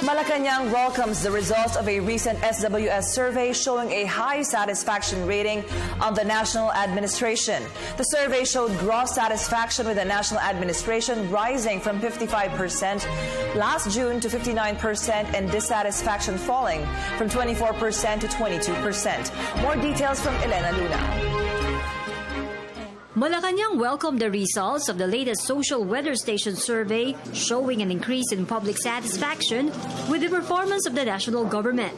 Malacanang welcomes the results of a recent SWS survey showing a high satisfaction rating on the national administration. The survey showed gross satisfaction with the national administration rising from 55% last June to 59% and dissatisfaction falling from 24% to 22%. More details from Elena Luna. Malacanang welcomed the results of the latest social weather station survey showing an increase in public satisfaction with the performance of the national government.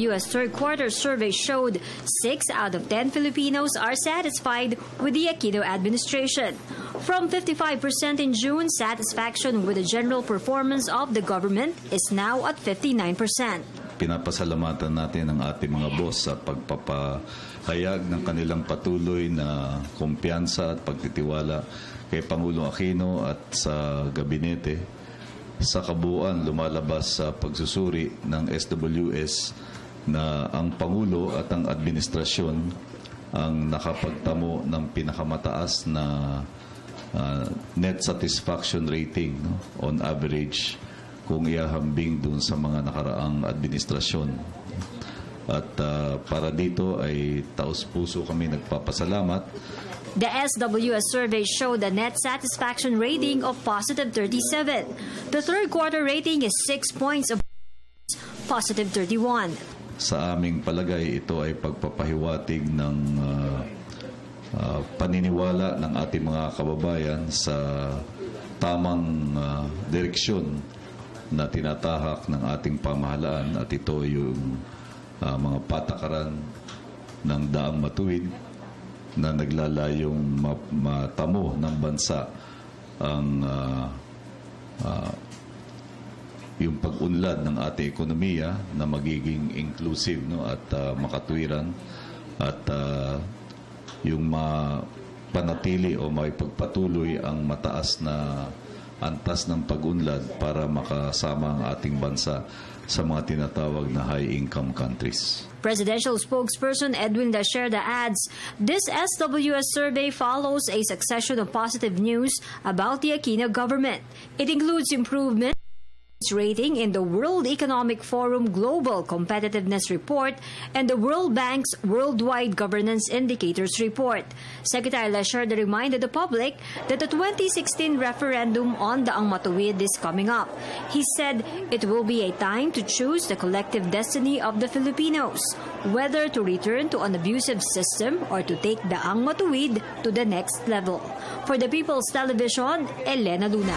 The U.S. third quarter survey showed 6 out of 10 Filipinos are satisfied with the Aquino administration. From 55% in June, satisfaction with the general performance of the government is now at 59%. Pinapasalamatan natin ang ating mga boss sa pagpapahayag ng kanilang patuloy na kumpiyansa at pagtitiwala kay Pangulong Aquino at sa gabinete. Sa kabuuan, lumalabas sa pagsusuri ng SWS na ang Pangulo at ang administrasyon ang nakapagtamo ng pinakamataas na net satisfaction rating, no, on average kung iahambing dun sa mga nakaraang administrasyon. At para dito ay taos-puso kami nagpapasalamat. The SWS survey showed a net satisfaction rating of positive 37. The third quarter rating is 6 points of positive 31. Sa aming palagay, ito ay pagpapahiwatig ng paniniwala ng ating mga kababayan sa tamang direksyon na tinatahak ng ating pamahalaan, at ito yung mga patakaran ng daang matuwid na naglalayong matamo ng bansa ang yung pag-unlad ng ating ekonomiya na magiging inclusive, no, at makatwiran, at yung mapanatili o maipagpatuloy ang mataas na antas ng pag-unlad para makasama ang ating bansa sa mga tinatawag na high-income countries. Presidential spokesperson Edwin Lasherda adds, this SWS survey follows a succession of positive news about the Aquino government. It includes improvement rating in the World Economic Forum Global Competitiveness Report and the World Bank's Worldwide Governance Indicators Report. Secretary Lasherda reminded the public that the 2016 referendum on Daang Matuwid is coming up. He said it will be a time to choose the collective destiny of the Filipinos, whether to return to an abusive system or to take Daang Matuwid to the next level. For the People's Television, Elena Luna.